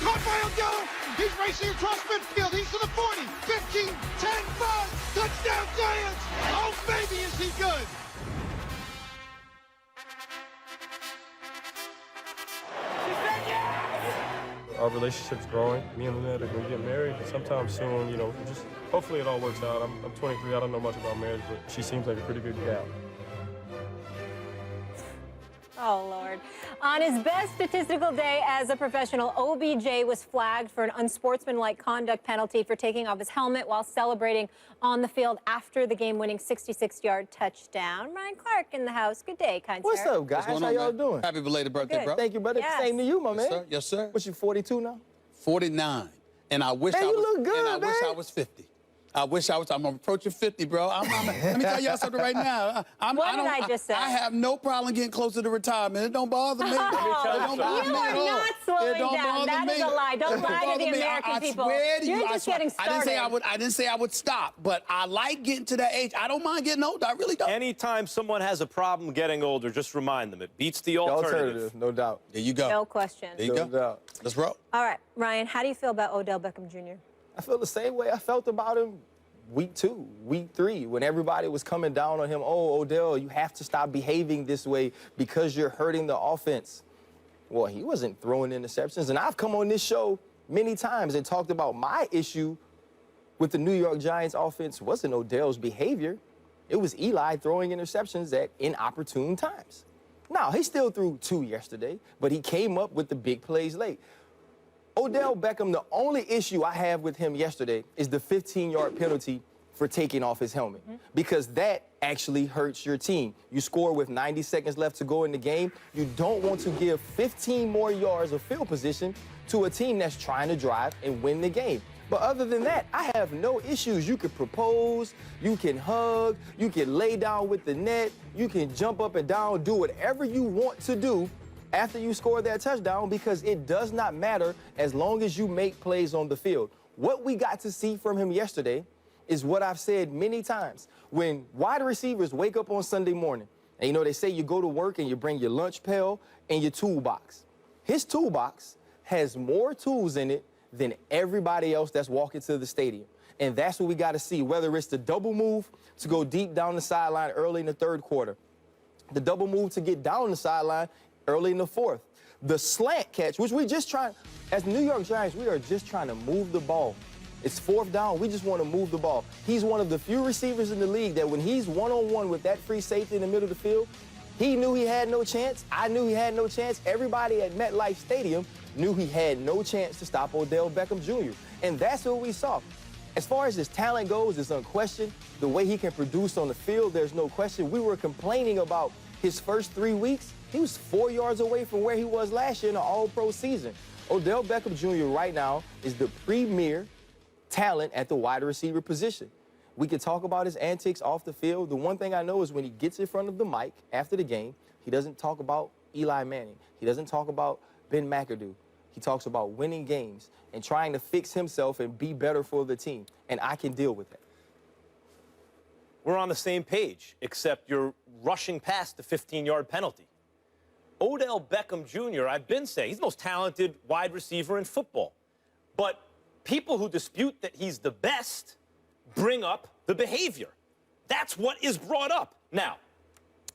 Caught by Odell. He's racing across midfield. He's to the 40, 15, 10, 5. Touchdown Giants. Oh, baby, is he good. Our relationship's growing. Me and Lynette are going to get married sometime soon, you know, just hopefully it all works out. I'm 23, I don't know much about marriage, but she seems like a pretty good gal. Oh, Lord. On his best statistical day as a professional, OBJ was flagged for an unsportsmanlike conduct penalty for taking off his helmet while celebrating on the field after the game-winning 66-yard touchdown. Ryan Clark in the house. Good day, kind sir. What's up, guys? How y'all doing? Happy belated birthday, Good. bro. Thank you, brother. Yes. Same to you, my man. Yes, sir. Yes, sir. What, you 42 now? 49. And I wish Man, I was. you look good, and I wish man. I was 50. I wish I was. I'm approaching 50, bro. Let me tell y'all something right now. What did I just say? I have no problem getting closer to retirement. It don't bother me. Oh, It don't bother you me are at all. not slowing It don't down. bother That me. is a lie. Don't It lie to bother the me. American I people. Swear to You're you, just getting I didn't say I started. would. I didn't say I would stop, but I like getting to that age. I don't mind getting older. I really don't. Anytime someone has a problem getting older, just remind them. It beats the alternative. No doubt. There you go. No question. There you No go. doubt. Let's roll. All right, Ryan, how do you feel about Odell Beckham Jr.? I feel the same way I felt about him week 2, week 3, when everybody was coming down on him. Oh, Odell, you have to stop behaving this way because you're hurting the offense. Well, he wasn't throwing interceptions, and I've come on this show many times and talked about my issue with the New York Giants offense wasn't Odell's behavior. It was Eli throwing interceptions at inopportune times. Now, he still threw 2 yesterday, but he came up with the big plays late. Odell Beckham, the only issue I have with him yesterday is the 15-yard penalty for taking off his helmet, because that actually hurts your team. You score with 90 seconds left to go in the game. You don't want to give 15 more yards of field position to a team that's trying to drive and win the game. But other than that, I have no issues. You can propose, you can hug, you can lay down with the net, you can jump up and down, do whatever you want to do after you score that touchdown, because it does not matter as long as you make plays on the field. What we got to see from him yesterday is what I've said many times. When wide receivers wake up on Sunday morning, and you know, they say you go to work and you bring your lunch pail and your toolbox. His toolbox has more tools in it than everybody else that's walking to the stadium. And that's what we got to see, whether it's the double move to go deep down the sideline early in the 3rd quarter, the double move to get down the sideline early in the 4th, the slant catch, which we just trying, as New York Giants, we are just trying to move the ball. It's 4th down, we just want to move the ball. He's one of the few receivers in the league that when he's one-on-one with that free safety in the middle of the field, he knew he had no chance. I knew he had no chance. Everybody at MetLife Stadium knew he had no chance to stop Odell Beckham Jr. And that's what we saw. As far as his talent goes, it's unquestioned. The way he can produce on the field, there's no question. We were complaining about his first 3 weeks. He was 4 yards away from where he was last year in an all-pro season. Odell Beckham Jr. right now is the premier talent at the wide receiver position. We can talk about his antics off the field. The one thing I know is when he gets in front of the mic after the game, he doesn't talk about Eli Manning. He doesn't talk about Ben McAdoo. He talks about winning games and trying to fix himself and be better for the team. And I can deal with that. We're on the same page, except you're rushing past the 15-yard penalty. Odell Beckham Jr., I've been saying, he's the most talented wide receiver in football. But people who dispute that he's the best bring up the behavior. That's what is brought up. Now,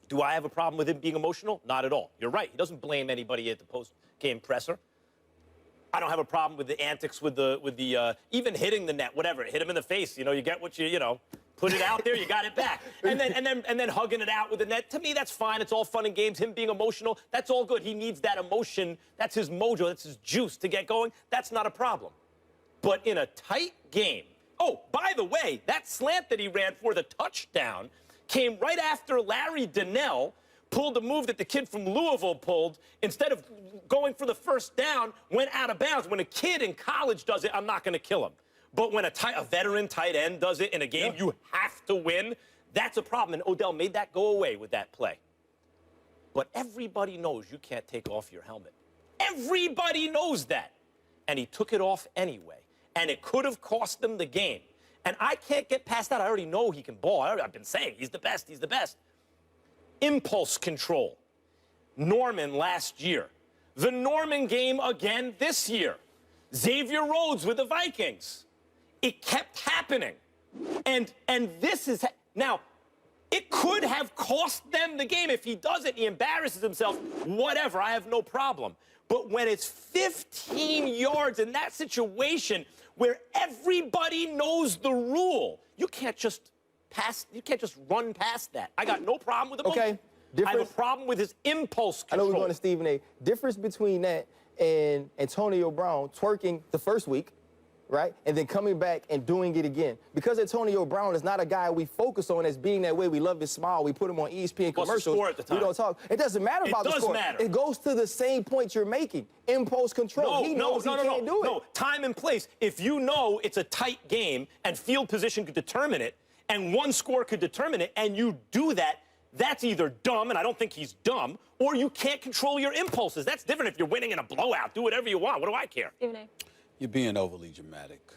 do I have a problem with him being emotional? Not at all. You're right. He doesn't blame anybody at the post-game presser. I don't have a problem with the antics with the even hitting the net, whatever. Hit him in the face. You know, you get what you know. Put it out there, you got it back. And then hugging it out with the net. To me, that's fine. It's all fun and games. Him being emotional, that's all good. He needs that emotion. That's his mojo. That's his juice to get going. That's not a problem. But in a tight game, oh, by the way, that slant that he ran for the touchdown came right after Larry Donnell pulled a move that the kid from Louisville pulled. Instead of going for the first down, went out of bounds. When a kid in college does it, I'm not going to kill him. But when a veteran tight end does it in a game you have to win, that's a problem. And Odell made that go away with that play. But everybody knows you can't take off your helmet. Everybody knows that. And he took it off anyway. And it could have cost them the game. And I can't get past that. I already know he can ball. I've been saying he's the best. He's the best. Impulse control. Norman last year. The Norman game again this year. Xavier Rhodes with the Vikings. It kept happening. And this is... Now, it could have cost them the game. If he does it, he embarrasses himself, whatever, I have no problem. But when it's 15 yards in that situation where everybody knows the rule, you can't just run past that. I got no problem with the Okay. I have a problem with his impulse I know control. we're going to Stephen A. Difference between that and Antonio Brown twerking the first week, right? And then coming back and doing it again. Because Antonio Brown is not a guy we focus on as being that way. We love his smile. We put him on ESPN What's the commercials. score at the time? We don't talk. It doesn't matter about the score. It does matter. It goes to the same point you're making. Impulse control. He knows he can't do it. No, time and place. If you know it's a tight game and field position could determine it, and one score could determine it, and you do that, that's either dumb, and I don't think he's dumb, or you can't control your impulses. That's different if you're winning in a blowout. Do whatever you want. What do I care? Stephen A. You're being overly dramatic.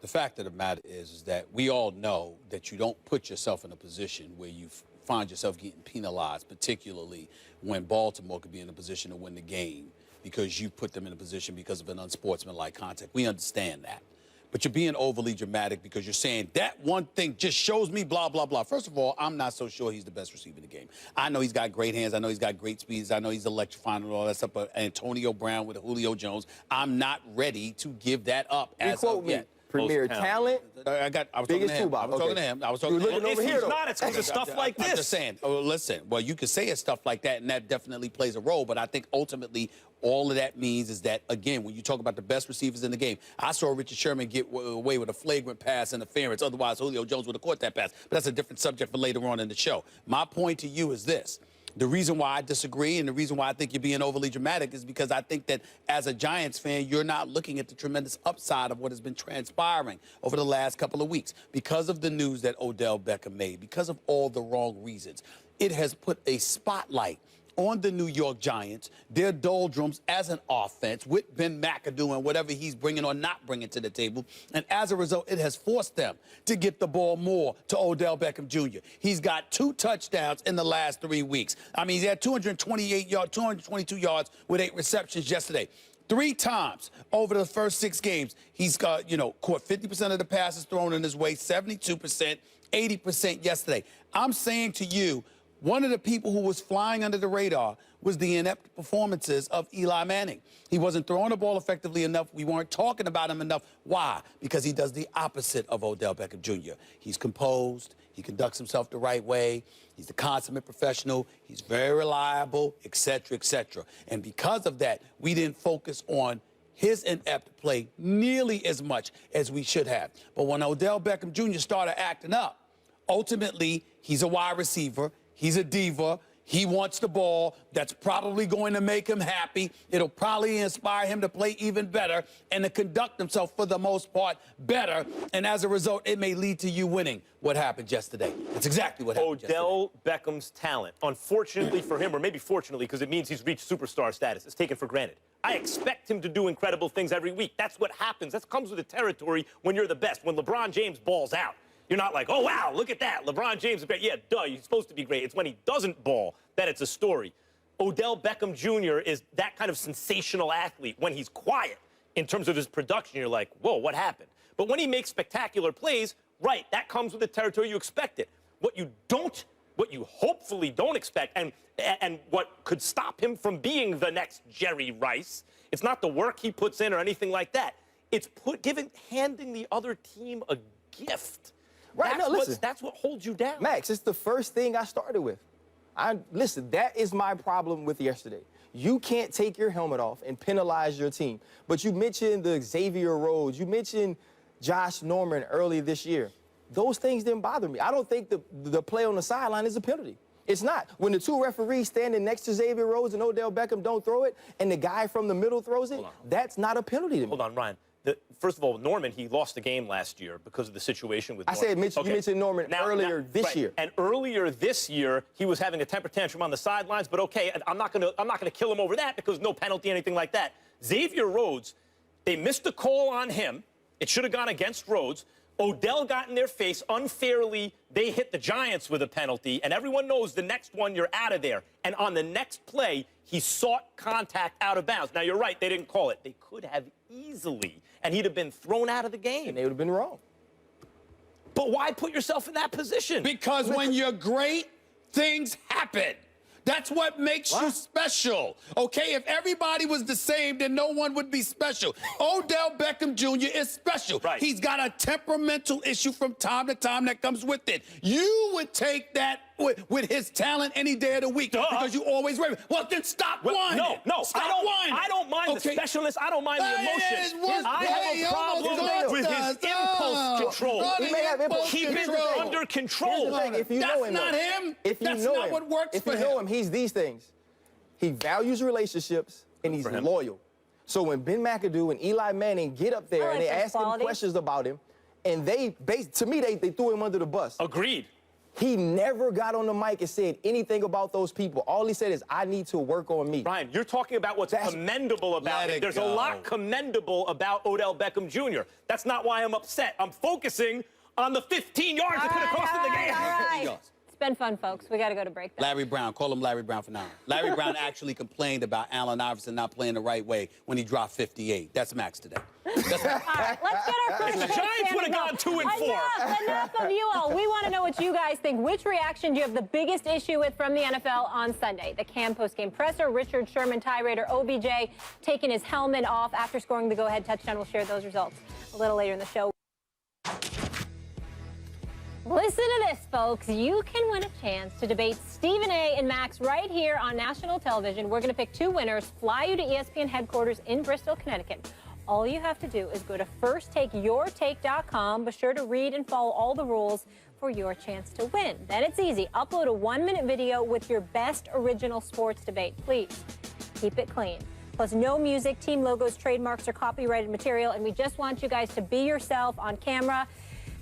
The fact of the matter is that we all know that you don't put yourself in a position where you find yourself getting penalized, particularly when Baltimore could be in a position to win the game because you put them in a position because of an unsportsmanlike contact. We understand that. But you're being overly dramatic because you're saying that one thing just shows me blah, blah, blah. First of all, I'm not so sure he's the best receiver in the game. I know he's got great hands. I know he's got great speeds. I know he's electrifying and all that stuff. But Antonio Brown with Julio Jones, I'm not ready to give that up as of yet. Premier talent. I was talking to him. I was talking to him. I was talking to him. If he's not, it's because of stuff like this. I'm just saying. Oh, listen. Well, you could say it's stuff like that, and that definitely plays a role. But I think ultimately, all of that means is that, again, when you talk about the best receivers in the game, I saw Richard Sherman get away with a flagrant pass interference. Otherwise, Julio Jones would have caught that pass. But that's a different subject for later on in the show. My point to you is this. The reason why I disagree and the reason why I think you're being overly dramatic is because I think that as a Giants fan, you're not looking at the tremendous upside of what has been transpiring over the last couple of weeks. Because of the news that Odell Beckham made, because of all the wrong reasons, it has put a spotlight on the New York Giants, their doldrums as an offense with Ben McAdoo and whatever he's bringing or not bringing to the table. And as a result, it has forced them to get the ball more to Odell Beckham Jr. He's got 2 touchdowns in the last 3 weeks. I mean, he's had 222 yards with 8 receptions yesterday. 3 times over the first 6 games, he's got, caught 50% of the passes thrown in his way, 72%, 80% yesterday. I'm saying to you, one of the people who was flying under the radar was the inept performances of Eli Manning. He wasn't throwing the ball effectively enough. We weren't talking about him enough. Why? Because he does the opposite of Odell Beckham Jr. He's composed. He conducts himself the right way. He's the consummate professional. He's very reliable, et cetera, et cetera. And because of that, we didn't focus on his inept play nearly as much as we should have. But when Odell Beckham Jr. started acting up, ultimately, he's a wide receiver. He's a diva. He wants the ball. That's probably going to make him happy. It'll probably inspire him to play even better and to conduct himself, for the most part, better. And as a result, it may lead to you winning. What happened yesterday? That's exactly what happened Odell Beckham's talent, unfortunately for him, or maybe fortunately, because it means he's reached superstar status, is taken for granted. I expect him to do incredible things every week. That's what happens. That comes with the territory when you're the best. When LeBron James balls out, you're not like, oh, wow, look at that. LeBron James is great. Yeah, duh, he's supposed to be great. It's when he doesn't ball that it's a story. Odell Beckham Jr. is that kind of sensational athlete. When he's quiet in terms of his production, you're like, whoa, what happened? But when he makes spectacular plays, right, that comes with the territory you expect it. What you hopefully don't expect, and what could stop him from being the next Jerry Rice, it's not the work he puts in or anything like that. It's handing the other team a gift. Right, That's what holds you down. Max, it's the first thing I started with. Listen, that is my problem with yesterday. You can't take your helmet off and penalize your team. But you mentioned the Xavier Rhodes. You mentioned Josh Norman earlier this year. Those things didn't bother me. I don't think the play on the sideline is a penalty. It's not. When the 2 referees standing next to Xavier Rhodes and Odell Beckham don't throw it, and the guy from the middle throws it, that's not a penalty to me. Hold on, Ryan. First of all, Norman, he lost the game last year because of the situation with Norman. I said, you mentioned Norman earlier this year. And earlier this year, he was having a temper tantrum on the sidelines, but okay, I'm not gonna kill him over that because no penalty, anything like that. Xavier Rhodes, they missed a call on him. It should have gone against Rhodes, Odell got in their face unfairly. They hit the Giants with a penalty, and everyone knows the next one, you're out of there. And on the next play, he sought contact out of bounds. Now, you're right, they didn't call it. They could have easily, and he'd have been thrown out of the game. And they would have been wrong. But why put yourself in that position? Because when you're great, things happen. That's what makes you special, okay? If everybody was the same, then no one would be special. Odell Beckham Jr. is special. Right. He's got a temperamental issue from time to time that comes with it. You would take that with his talent any day of the week because you always rave. Well, then stop whining. No, stop whining. I don't mind the specialness. I don't mind the emotion. I have a problem with his impulse control. He may have impulse Keep control. it under control. If you That's know him, not him. If you That's know not him, what works for him. If you know him, he's these things. He values relationships and he's loyal. So when Ben McAdoo and Eli Manning get up there and they ask him questions about him, and to me, they threw him under the bus. Agreed. He never got on the mic and said anything about those people. All he said is, I need to work on me. Ryan, you're talking about what's commendable about it. There's a lot commendable about Odell Beckham Jr. That's not why I'm upset. I'm focusing on the 15 yards that could have cost him the game. All right. It's been fun, folks. We got to go to break. Larry Brown, call him Larry Brown for now. Larry Brown actually complained about Allen Iverson not playing the right way when he dropped 58. That's Max today. All right, let's get our first The Giants would have gone 2-4. Enough of you all. We want to know what you guys think. Which reaction do you have the biggest issue with from the NFL on Sunday? The Cam postgame presser, Richard Sherman, tie raider OBJ taking his helmet off after scoring the go-ahead touchdown. We'll share those results a little later in the show. Listen to this, folks. You can win a chance to debate Stephen A. and Max right here on national television. We're going to pick two winners, fly you to ESPN headquarters in Bristol, Connecticut. All you have to do is go to firsttakeyourtake.com. Be sure to read and follow all the rules for your chance to win. Then it's easy. Upload a 1-minute video with your best original sports debate. Please keep it clean. Plus, no music, team logos, trademarks, or copyrighted material. And we just want you guys to be yourself on camera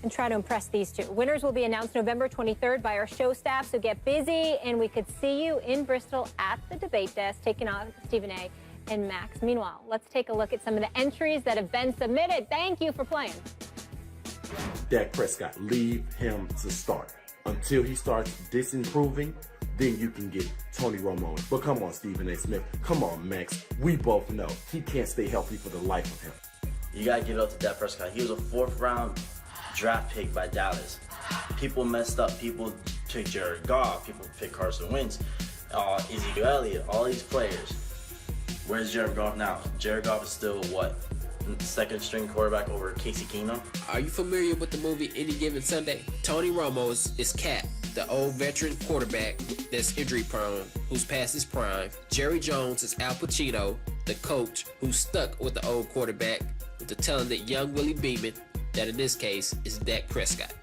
and try to impress these two. Winners will be announced November 23rd by our show staff, so get busy, and we could see you in Bristol at the debate desk, taking on Stephen A. and Max. Meanwhile, let's take a look at some of the entries that have been submitted. Thank you for playing. Dak Prescott, leave him to start. Until he starts disimproving, then you can get Tony Romo. But come on, Stephen A. Smith. Come on, Max. We both know he can't stay healthy for the life of him. You got to give it up to Dak Prescott. He was a 4th-round draft pick by Dallas. People messed up. People picked Jared Goff. People picked Carson Wentz, Ezekiel Elliott, all these players. Where's Jared Goff now? Jared Goff is still, what, 2nd-string quarterback over Casey Keenum? Are you familiar with the movie Any Given Sunday? Tony Romo is Cap, the old veteran quarterback that's injury-prone, who's past his prime. Jerry Jones is Al Pacino, the coach who's stuck with the old quarterback with the talented young Willie Beeman, that in this case is Dak Prescott.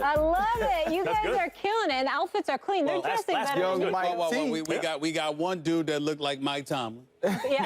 I love it. You guys are killing it, and the outfits are clean. They're dressing better than you. We got one dude that looked like Mike Tomlin. Yeah.